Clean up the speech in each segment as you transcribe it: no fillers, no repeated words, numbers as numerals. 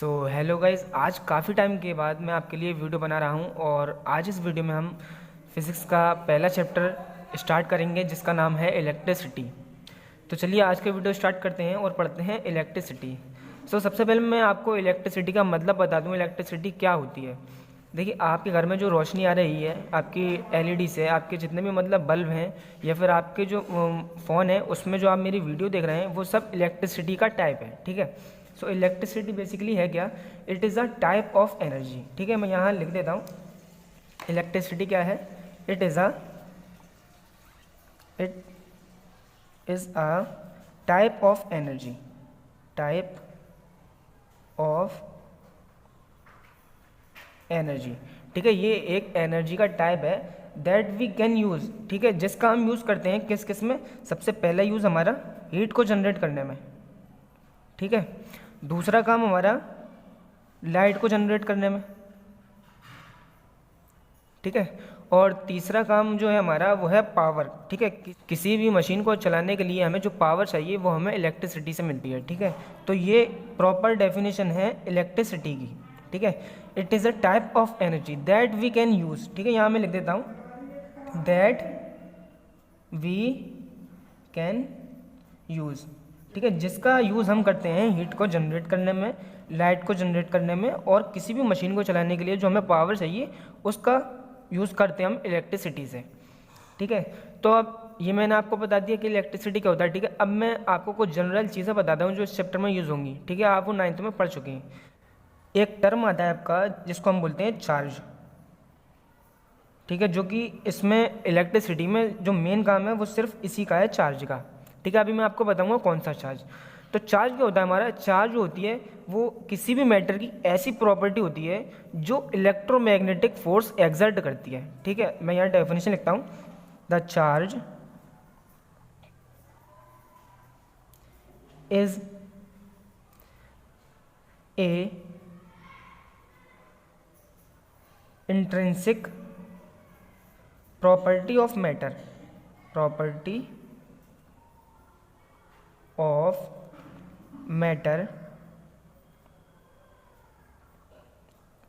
Hello guys, आज काफ़ी time के बाद मैं आपके लिए वीडियो बना रहा हूं और आज इस वीडियो में हम फिज़िक्स का पहला चैप्टर स्टार्ट करेंगे जिसका नाम है इलेक्ट्रिसिटी। तो चलिए आज का वीडियो स्टार्ट करते हैं और पढ़ते हैं इलेक्ट्रिसिटी। सबसे पहले मैं आपको इलेक्ट्रिसिटी का मतलब बता दूं, इलेक्ट्रिसिटी क्या होती है। देखिए, आपके घर में जो रोशनी आ रही है आपकी एलईडी से, आपके जितने भी मतलब बल्ब हैं या फिर आपके जो फ़ोन है उसमें जो आप मेरी वीडियो देख रहे हैं वो सब इलेक्ट्रिसिटी का टाइप है। ठीक है, इलेक्ट्रिसिटी बेसिकली है क्या? It is a type of energy. ठीक है, मैं यहाँ लिख देता हूँ इलेक्ट्रिसिटी क्या है। It is a type of energy, type of energy. ठीक है, ये एक एनर्जी का टाइप है दैट वी कैन यूज़। ठीक है, जिसका हम यूज़ करते हैं किस किस में? सबसे पहला यूज़ हमारा हीट को जनरेट करने में। ठीक है, दूसरा काम हमारा लाइट को जनरेट करने में। ठीक है, और तीसरा काम जो है हमारा वो है पावर। ठीक है, किसी भी मशीन को चलाने के लिए हमें जो पावर चाहिए वो हमें इलेक्ट्रिसिटी से मिलती है। ठीक है, तो ये प्रॉपर डेफिनेशन है इलेक्ट्रिसिटी की। ठीक है, it is a type of energy that we can use. ठीक है, यहाँ मैं लिख देता हूँ दैट वी कैन यूज़। ठीक है, जिसका यूज़ हम करते हैं हीट को जनरेट करने में, लाइट को जनरेट करने में, और किसी भी मशीन को चलाने के लिए जो हमें पावर चाहिए उसका यूज़ करते हैं हम इलेक्ट्रिसिटी से। ठीक है, तो अब ये मैंने आपको बता दिया कि इलेक्ट्रिसिटी क्या होता है। ठीक है, अब मैं आपको कुछ जनरल चीज़ें बताता हूँ जो इस चैप्टर में यूज़ होंगी। ठीक है, आप वो 9th में पढ़ चुके हैं। एक टर्म आता है आपका जिसको हम बोलते हैं चार्ज। ठीक है, जो कि इसमें इलेक्ट्रिसिटी में जो मेन काम है वो सिर्फ इसी का है, चार्ज का। ठीक है, अभी मैं आपको बताऊंगा कौन सा चार्ज। तो चार्ज क्या होता है हमारा? चार्ज जो होती है वो किसी भी मैटर की ऐसी प्रॉपर्टी होती है जो इलेक्ट्रोमैग्नेटिक फोर्स एक्सर्ट करती है। ठीक है, मैं यहाँ डेफिनेशन लिखता हूँ। The charge is a intrinsic property of matter, property of matter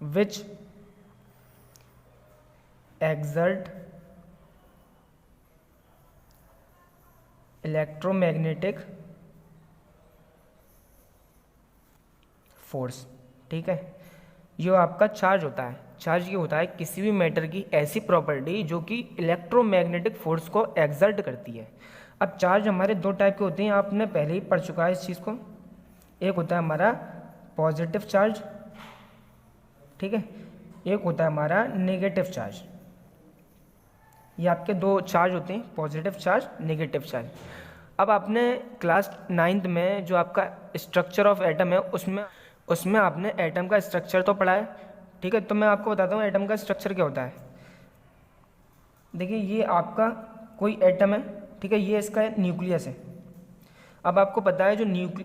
which exert electromagnetic force. ठीक है, ये आपका चार्ज होता है। चार्ज ये होता है किसी भी मैटर की ऐसी प्रॉपर्टी जो कि इलेक्ट्रोमैग्नेटिक फोर्स को एक्सर्ट करती है। अब चार्ज हमारे दो टाइप के होते हैं, आपने पहले ही पढ़ चुका है इस चीज़ को। एक होता है हमारा पॉजिटिव चार्ज, ठीक है, एक होता है हमारा नेगेटिव चार्ज। ये आपके दो चार्ज होते हैं, पॉजिटिव चार्ज, नेगेटिव चार्ज। अब आपने क्लास 9th में जो आपका स्ट्रक्चर ऑफ एटम है उसमें आपने एटम का स्ट्रक्चर तो पढ़ा है। ठीक है, तो मैं आपको बताता हूँ एटम का स्ट्रक्चर क्या होता है। देखिए, ये आपका कोई एटम है। ठीक है, ये इसका न्यूक्लियस है। अब आपको पता है जो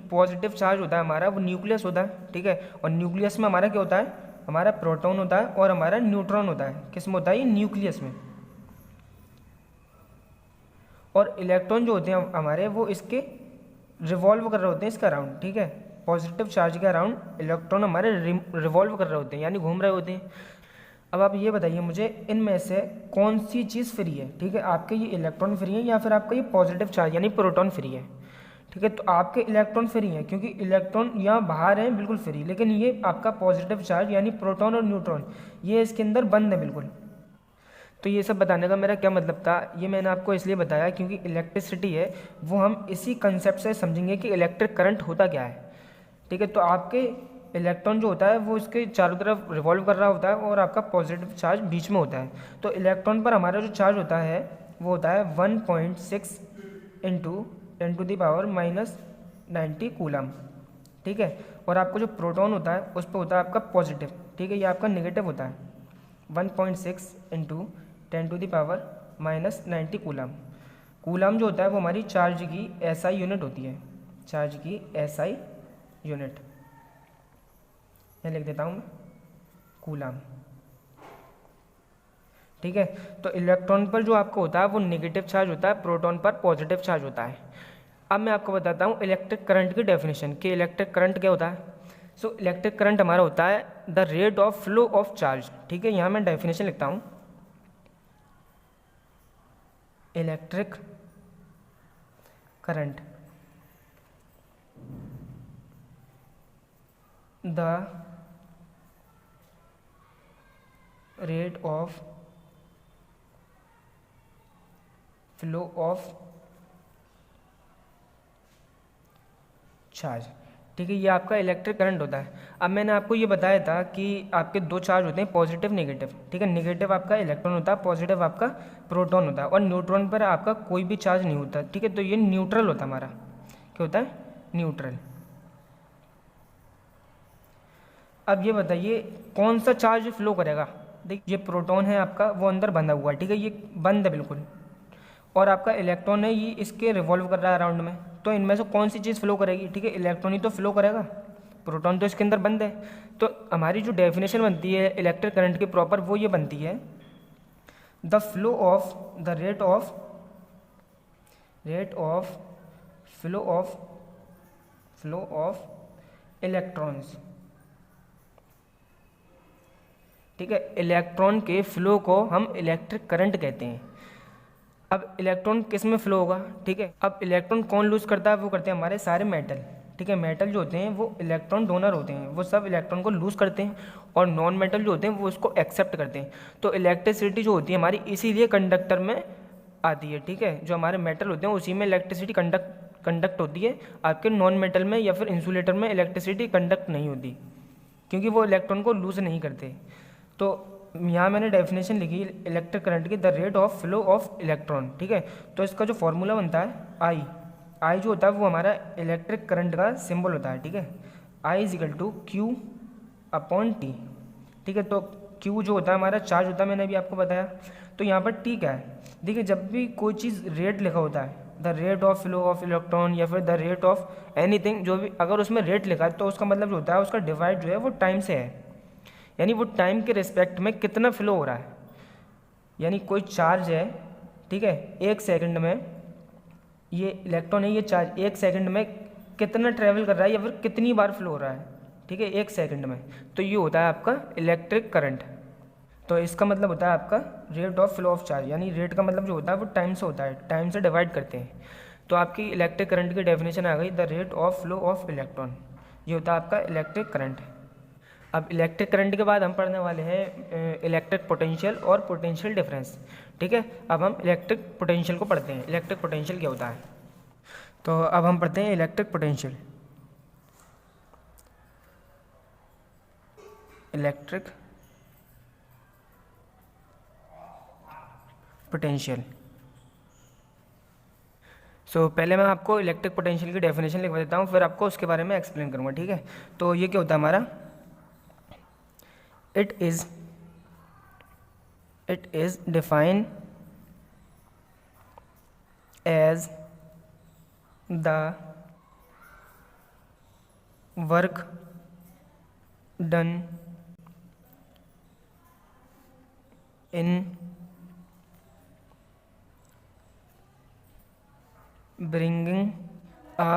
पॉजिटिव चार्ज होता है हमारा वो न्यूक्लियस होता है। ठीक है, और न्यूक्लियस में हमारा क्या होता है? हमारा प्रोटॉन होता है और हमारा न्यूट्रॉन होता है। किस में होता है? ये न्यूक्लियस में। और इलेक्ट्रॉन जो होते हैं हमारे वो इसके रिवॉल्व कर रहे होते हैं इसके अराउंड। ठीक है, पॉजिटिव चार्ज के अराउंड इलेक्ट्रॉन हमारे रिवॉल्व कर रहे होते हैं, यानी घूम रहे होते हैं। अब आप ये बताइए मुझे, इनमें से कौन सी चीज़ फ्री है? ठीक है, आपके ये इलेक्ट्रॉन फ्री है या फिर आपका ये पॉजिटिव चार्ज यानी प्रोटॉन फ्री है? ठीक है, तो आपके इलेक्ट्रॉन फ्री हैं क्योंकि इलेक्ट्रॉन यहाँ बाहर हैं बिल्कुल फ्री, लेकिन ये आपका पॉजिटिव चार्ज यानी प्रोटॉन और न्यूट्रॉन ये इसके अंदर बंद है बिल्कुल। तो ये सब बताने का मेरा क्या मतलब था, ये मैंने आपको इसलिए बताया क्योंकि इलेक्ट्रिसिटी है वो हम इसी कंसेप्ट से समझेंगे कि इलेक्ट्रिक करंट होता क्या है। ठीक है, तो आपके इलेक्ट्रॉन जो होता है वो इसके चारों तरफ रिवॉल्व कर रहा होता है और आपका पॉजिटिव चार्ज बीच में होता है। तो इलेक्ट्रॉन पर हमारा जो चार्ज होता है वो होता है 1.6 इंटू 10⁻⁻90 कूलम। ठीक है, और आपका जो प्रोटॉन होता है उस पर होता है आपका पॉजिटिव। ठीक है, ये आपका नेगेटिव होता है 1.6 इंटू 10⁻⁻90 कूलम। कूलम जो होता है वो हमारी चार्ज की एसआई यूनिट होती है, चार्ज की एसआई यूनिट। मैं लिख देता हूँ कूलम। ठीक है, तो इलेक्ट्रॉन पर जो आपका होता है वो नेगेटिव चार्ज होता है, प्रोटॉन पर पॉजिटिव चार्ज होता है। अब मैं आपको बताता हूँ इलेक्ट्रिक करंट की डेफिनेशन कि इलेक्ट्रिक करंट क्या होता है। सो इलेक्ट्रिक करंट हमारा होता है the rate of flow of charge. ठीक है, यहाँ मैं डेफिनेशन लिखता हूँ, electric current the rate of flow of charge. ठीक है, ये आपका इलेक्ट्रिक करंट होता है। अब मैंने आपको ये बताया था कि आपके दो चार्ज होते हैं, पॉजिटिव नेगेटिव। ठीक है, नेगेटिव आपका इलेक्ट्रॉन होता है, पॉजिटिव आपका प्रोटॉन होता है, और न्यूट्रॉन पर आपका कोई भी चार्ज नहीं होता। ठीक है, तो ये न्यूट्रल होता है हमारा, क्या होता है, न्यूट्रल। अब ये बताइए कौन सा चार्ज फ्लो करेगा। देखिए, ये प्रोटॉन है आपका, वो अंदर बंधा हुआ है। ठीक है, ये बंद है बिल्कुल, और आपका इलेक्ट्रॉन है, ये इसके रिवॉल्व कर रहा है अराउंड में। तो इनमें से कौन सी चीज़ फ्लो करेगी। ठीक है, इलेक्ट्रॉन ही तो फ्लो करेगा, प्रोटॉन तो इसके अंदर बंद है। तो हमारी जो डेफिनेशन बनती है इलेक्ट्रिक करंट की प्रॉपर, वो ये बनती है the flow of the rate of flow of electrons. ठीक है, इलेक्ट्रॉन के फ्लो को हम इलेक्ट्रिक करंट कहते हैं। अब इलेक्ट्रॉन किस में फ्लो होगा। ठीक है, अब इलेक्ट्रॉन कौन लूज करता है, वो करते हैं हमारे सारे मेटल। ठीक है, मेटल जो होते हैं वो इलेक्ट्रॉन डोनर होते हैं, वो सब इलेक्ट्रॉन को लूज करते हैं, और नॉन मेटल जो होते हैं वो उसको एक्सेप्ट करते हैं। तो इलेक्ट्रिसिटी जो होती है हमारी इसीलिए कंडक्टर में आती है। ठीक है, जो हमारे मेटल होते हैं उसी में इलेक्ट्रिसिटी कंडक्ट होती है। आपके नॉन मेटल में या फिर इंसुलेटर में इलेक्ट्रिसिटी कंडक्ट नहीं होती, क्योंकि वो इलेक्ट्रॉन को लूज नहीं करते। तो यहाँ मैंने डेफिनेशन लिखी इलेक्ट्रिक करंट की, the rate of flow of electron. ठीक है, तो इसका जो फॉर्मूला बनता है आई जो होता है वो हमारा इलेक्ट्रिक करंट का सिंबल होता है। ठीक है, I is equal to Q upon T. ठीक है, तो क्यू जो होता है हमारा चार्ज होता है, मैंने अभी आपको बताया। तो यहाँ पर टी क्या है, देखिए जब भी कोई चीज़ रेट लिखा होता है, the rate of flow of electron या फिर द रेट ऑफ एनीथिंग, जो भी अगर उसमें रेट लिखा है तो उसका मतलब जो होता है उसका डिवाइड जो है वो टाइम से है, यानी वो टाइम के रिस्पेक्ट में कितना फ्लो हो रहा है। यानी कोई चार्ज है, ठीक है, 1 सेकंड में, ये इलेक्ट्रॉन है, ये चार्ज 1 सेकंड में कितना ट्रैवल कर रहा है या फिर कितनी बार फ्लो हो रहा है। ठीक है, 1 सेकंड में, तो ये होता है आपका इलेक्ट्रिक करंट। तो इसका मतलब होता है आपका rate of flow of charge, यानी रेट का मतलब जो होता है वो टाइम से होता है, टाइम से डिवाइड करते हैं। तो आपकी इलेक्ट्रिक करंट की डेफिनेशन आ गई, the rate of flow of electron, ये होता है आपका इलेक्ट्रिक करंट। अब इलेक्ट्रिक करंट के बाद हम पढ़ने वाले हैं इलेक्ट्रिक पोटेंशियल और पोटेंशियल डिफरेंस। ठीक है, अब हम इलेक्ट्रिक पोटेंशियल को पढ़ते हैं। इलेक्ट्रिक पोटेंशियल क्या होता है, तो अब हम पढ़ते हैं electric potential. Electric potential. So पहले मैं आपको इलेक्ट्रिक पोटेंशियल की डेफिनेशन लिखवा देता हूँ, फिर आपको उसके बारे में एक्सप्लेन करूँगा। ठीक है, तो ये क्या होता है हमारा, it is defined as the work done in bringing a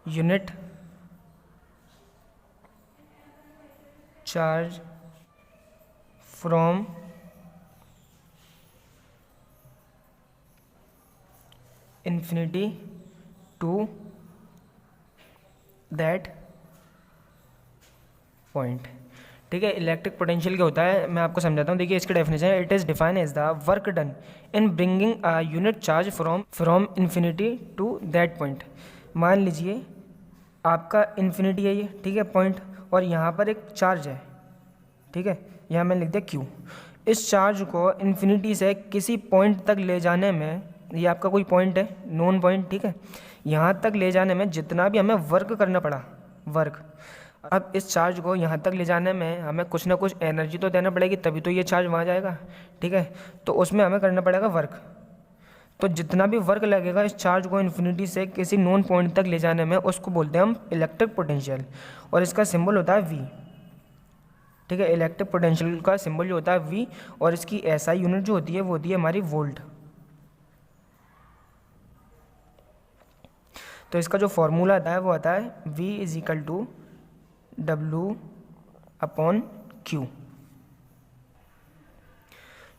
unit charge from infinity to that point। ठीक है, इलेक्ट्रिक पोटेंशियल क्या होता है मैं आपको समझाता हूँ। देखिए इसकी डेफिनेशन है, it is defined as the work done in bringing a unit charge from infinity to that point. मान लीजिए आपका इन्फिनिटी है ये, ठीक है, पॉइंट, और यहाँ पर एक चार्ज है। ठीक है, यहाँ मैंने लिख दिया क्यू। इस चार्ज को इन्फिनिटी से किसी पॉइंट तक ले जाने में, ये आपका कोई पॉइंट है, नोन पॉइंट, ठीक है, यहाँ तक ले जाने में जितना भी हमें वर्क करना पड़ा, वर्क, अब इस चार्ज को यहाँ तक ले जाने में हमें कुछ ना कुछ एनर्जी तो देना पड़ेगी, तभी तो ये चार्ज वहाँ जाएगा। ठीक है, तो उसमें हमें करना पड़ेगा वर्क। तो जितना भी वर्क लगेगा इस चार्ज को इन्फिनिटी से किसी नोन पॉइंट तक ले जाने में, उसको बोलते हैं हम इलेक्ट्रिक पोटेंशियल, और इसका सिंबल होता है वी। ठीक है, इलेक्ट्रिक पोटेंशियल का सिंबल जो होता है वी, और इसकी एसआई यूनिट जो होती है वो होती है हमारी वोल्ट। तो इसका जो फॉर्मूला आता है वो आता है V=W/Q।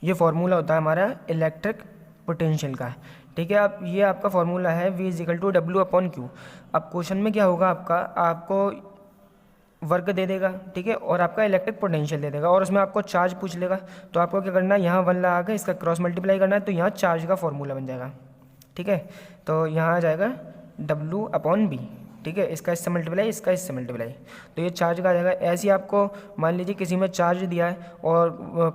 ये फार्मूला होता है हमारा इलेक्ट्रिक पोटेंशियल का, ठीक है। अब ये आपका फार्मूला है V=W/Q। अब क्वेश्चन में क्या होगा, आपको वर्क दे देगा, ठीक है, और आपका इलेक्ट्रिक पोटेंशियल दे देगा, और उसमें आपको चार्ज पूछ लेगा। तो आपको क्या करना है, यहाँ 1 लगा के इसका क्रॉस मल्टीप्लाई करना है, तो यहाँ चार्ज का फॉर्मूला बन जाएगा, ठीक है। तो यहाँ आ जाएगा W/B, ठीक है, इसका इससे मल्टीप्लाई, इसका इससे मल्टीप्लाई, तो ये चार्ज का आ जाएगा। ऐसे ही आपको मान लीजिए किसी में चार्ज दिया है और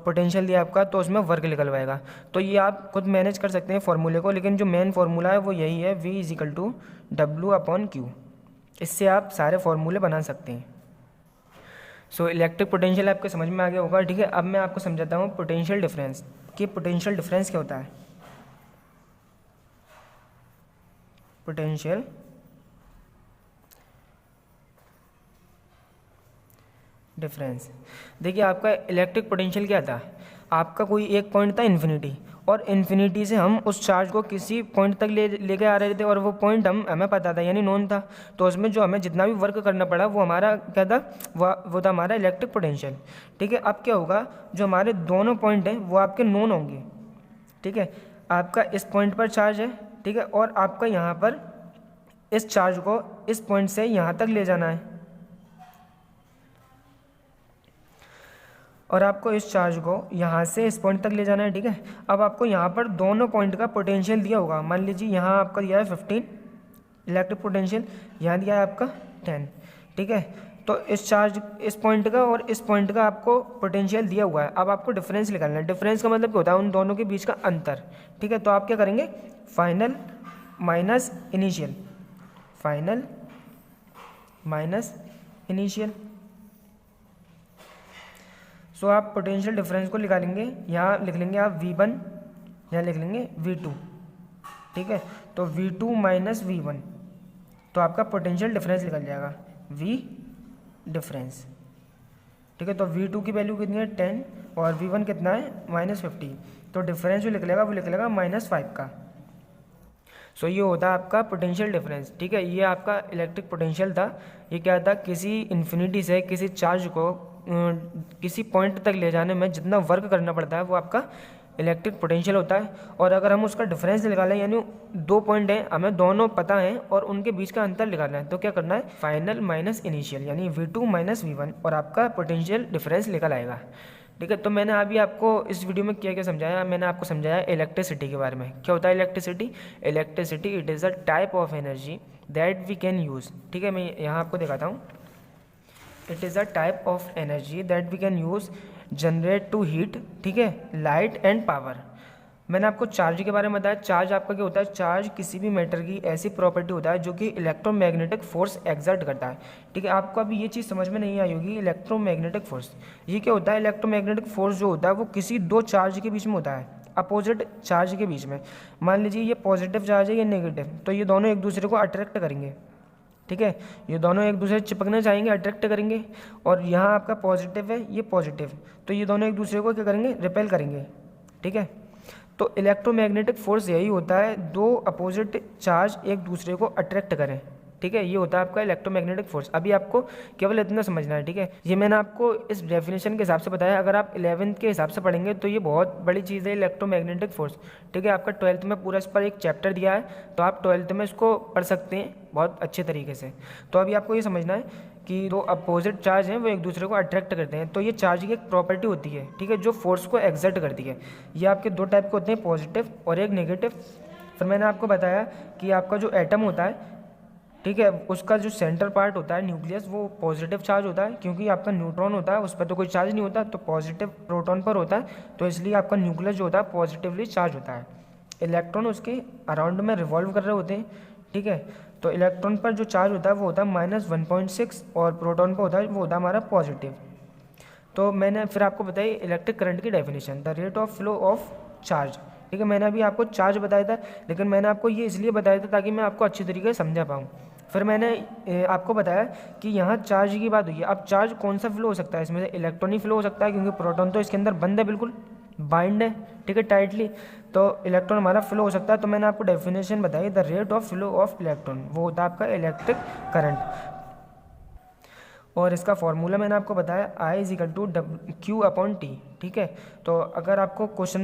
पोटेंशियल दिया आपका, तो उसमें वर्क निकलवाएगा। तो ये आप खुद मैनेज कर सकते हैं फॉर्मूले को, लेकिन जो मेन फार्मूला है वो यही है, V=W/Q। इससे आप सारे फार्मूले बना सकते हैं। सो इलेक्ट्रिक पोटेंशियल आपके समझ में आ गया होगा, ठीक है। अब मैं आपको समझाता हूँ पोटेंशियल डिफरेंस, कि पोटेंशियल डिफरेंस क्या होता है। पोटेंशियल डिफरेंस, देखिए आपका इलेक्ट्रिक पोटेंशियल क्या था, आपका कोई एक पॉइंट था इन्फिनिटी, और इन्फिनिटी से हम उस चार्ज को किसी पॉइंट तक लेके आ रहे थे, और वो पॉइंट हमें पता था, यानी नोन था। तो उसमें जो हमें जितना भी वर्क करना पड़ा वो हमारा क्या था, वो था हमारा इलेक्ट्रिक पोटेंशियल, ठीक है। अब क्या होगा, जो हमारे दोनों पॉइंट हैं वो आपके नोन होंगे, ठीक है। आपका इस पॉइंट पर चार्ज है, ठीक है, और आपका यहाँ पर इस चार्ज को इस पॉइंट से यहाँ तक ले जाना है, और आपको इस चार्ज को यहाँ से इस पॉइंट तक ले जाना है, ठीक है। अब आपको यहाँ पर दोनों पॉइंट का पोटेंशियल दिया होगा, मान लीजिए यहाँ आपका दिया है 15 इलेक्ट्रिक पोटेंशियल, यहाँ दिया है आपका 10, ठीक है। तो इस चार्ज, इस पॉइंट का और इस पॉइंट का आपको पोटेंशियल दिया हुआ है। अब आपको डिफरेंस निकालना है। डिफरेंस का मतलब क्या होता है, उन दोनों के बीच का अंतर, ठीक है। तो आप क्या करेंगे, final minus initial, final minus initial. So आप पोटेंशियल डिफरेंस को निकालेंगे, यहाँ लिख लेंगे आप V1, यहाँ लिख लेंगे V2, ठीक है। तो V2 माइनस V1, तो आपका पोटेंशियल डिफरेंस निकल जाएगा V डिफरेंस, ठीक है। तो V2 की वैल्यू कितनी है 10, और V1 कितना है -50, तो डिफरेंस जो लिख लेगा वो लिख लेगा -5 का। सो ये होता है आपका पोटेंशियल डिफरेंस, ठीक है। ये आपका इलेक्ट्रिक पोटेंशियल था। ये क्या था, किसी इन्फिनिटी से किसी चार्ज को किसी पॉइंट तक ले जाने में जितना वर्क करना पड़ता है वो आपका इलेक्ट्रिक पोटेंशियल होता है। और अगर हम उसका डिफरेंस निकालें, यानी दो पॉइंट हैं, हमें दोनों पता हैं और उनके बीच का अंतर निकालना है, तो क्या करना है, फाइनल माइनस इनिशियल, यानी V2 माइनस V1, और आपका पोटेंशियल डिफरेंस निकल आएगा, ठीक है। तो मैंने अभी आपको इस वीडियो में क्या क्या समझाया, मैंने आपको समझाया इलेक्ट्रिसिटी के बारे में। क्या होता है electricity, electricity it is a type of energy that we can use, ठीक है। मैं यहाँ आपको दिखाता हूँ। It is a type of energy that we can use generate to heat, ठीक है, लाइट एंड पावर। मैंने आपको चार्ज के बारे में बताया। चार्ज आपका क्या होता है, चार्ज किसी भी मैटर की ऐसी प्रॉपर्टी होता है जो कि इलेक्ट्रोमैग्नेटिक फोर्स एक्सर्ट करता है, ठीक है। आपको अभी ये चीज़ समझ में नहीं आई होगी, इलेक्ट्रोमैग्नेटिक फोर्स ये क्या होता है। इलेक्ट्रोमैग्नेटिक फोर्स जो होता है वो किसी दो चार्ज के बीच में होता है, अपोजिट चार्ज के बीच में। मान लीजिए ये पॉजिटिव चार्ज है, ये नेगेटिव, तो ये दोनों एक दूसरे को अट्रैक्ट करेंगे, ठीक है। ये दोनों एक दूसरे से चिपकना चाहेंगे, अट्रैक्ट करेंगे। और यहाँ आपका पॉजिटिव है, ये पॉजिटिव, तो ये दोनों एक दूसरे को क्या करेंगे, रिपेल करेंगे, ठीक है। तो इलेक्ट्रोमैग्नेटिक फोर्स यही होता है, दो अपोजिट चार्ज एक दूसरे को अट्रैक्ट करें, ठीक है। ये होता है आपका इलेक्ट्रोमैग्नेटिक फोर्स। अभी आपको केवल इतना समझना है, ठीक है। ये मैंने आपको इस डेफिनेशन के हिसाब से बताया। अगर आप 11th के हिसाब से पढ़ेंगे तो ये बहुत बड़ी चीज़ है इलेक्ट्रोमैग्नेटिक फोर्स, ठीक है। आपका 12th में पूरा इस पर एक चैप्टर दिया है, तो आप 12th में इसको पढ़ सकते हैं बहुत अच्छे तरीके से। तो अभी आपको ये समझना है कि दो अपोजिट चार्ज हैं वो एक दूसरे को अट्रैक्ट करते हैं, तो ये चार्ज की एक प्रॉपर्टी होती है, ठीक है, जो फोर्स को एक्सर्ट करती है। ये आपके दो टाइप के होते हैं, पॉजिटिव और एक नेगेटिव। फिर मैंने आपको बताया कि आपका जो एटम होता है, ठीक है, उसका जो सेंटर पार्ट होता है न्यूक्लियस, वो पॉजिटिव चार्ज होता है, क्योंकि आपका न्यूट्रॉन होता है उस पर तो कोई चार्ज नहीं होता, तो पॉजिटिव प्रोटॉन पर होता है, तो इसलिए आपका न्यूक्लियस जो होता है पॉजिटिवली चार्ज होता है। इलेक्ट्रॉन उसके अराउंड में रिवॉल्व कर रहे होते हैं, ठीक है। तो इलेक्ट्रॉन पर जो चार्ज होता है वो होता है -1.6, और प्रोटॉन पर होता है वो होता है हमारा पॉजिटिव। तो मैंने फिर आपको बताई इलेक्ट्रिक करंट की definition, the rate of flow of charge, ठीक है। मैंने अभी आपको चार्ज बताया था, लेकिन मैंने आपको ये इसलिए बताया था ताकि मैं आपको अच्छी तरीके से समझा पाऊँ। फिर मैंने आपको बताया कि यहाँ चार्ज की बात हुई है। अब चार्ज कौन सा फ्लो हो सकता है, इसमें से इलेक्ट्रॉन ही फ्लो हो सकता है, क्योंकि प्रोटॉन तो इसके अंदर बंद है, बिल्कुल बाइंड है, ठीक है, टाइटली, तो इलेक्ट्रॉन हमारा फ्लो हो सकता है। तो मैंने आपको डेफिनेशन बताई, the rate of flow of electron, वो होता है आपका इलेक्ट्रिक करंट। और इसका फॉर्मूला मैंने आपको बताया I is equal to Q/T, ठीक है। तो अगर आपको क्वेश्चन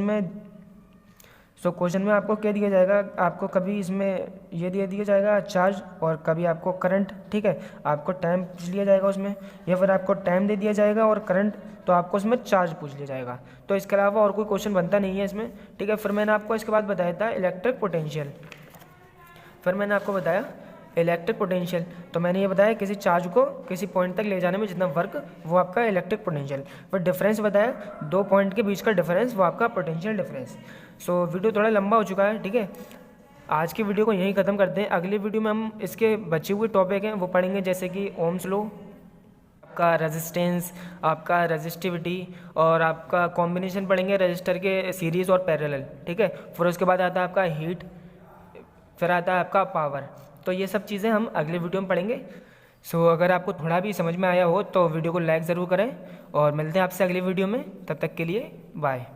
में आपको क्या दिया जाएगा, आपको कभी इसमें ये दिया जाएगा चार्ज और कभी आपको करंट, ठीक है। आपको टाइम पूछ लिया जाएगा उसमें, या फिर आपको टाइम दे दिया जाएगा और करंट, तो आपको उसमें चार्ज पूछ लिया जाएगा। तो इसके अलावा और कोई क्वेश्चन बनता नहीं है इसमें, ठीक है। फिर मैंने आपको इसके बाद बताया था इलेक्ट्रिक पोटेंशियल। फिर मैंने आपको बताया इलेक्ट्रिक पोटेंशियल, तो मैंने ये बताया किसी चार्ज को किसी पॉइंट तक ले जाने में जितना वर्क, वो आपका इलेक्ट्रिक पोटेंशियल। फिर डिफरेंस बताया, दो पॉइंट के बीच का डिफरेंस, वो आपका पोटेंशियल डिफरेंस। सो वीडियो थोड़ा लंबा हो चुका है, ठीक है। आज की वीडियो को यहीं ख़त्म करते हैं। अगली वीडियो में हम इसके बचे हुए टॉपिक हैं वो पढ़ेंगे, जैसे कि ओम्स लॉ, आपका रेजिस्टेंस, आपका रेजिस्टिविटी, और आपका कॉम्बिनेशन पढ़ेंगे रजिस्टर के सीरीज़ और पैरेलल, ठीक है। फिर उसके बाद आता है आपका हीट, फिर आता है आपका पावर। तो ये सब चीज़ें हम अगले वीडियो में पढ़ेंगे। सो अगर आपको थोड़ा भी समझ में आया हो तो वीडियो को लाइक ज़रूर करें, और मिलते हैं आपसे अगली वीडियो में। तब तक के लिए बाय।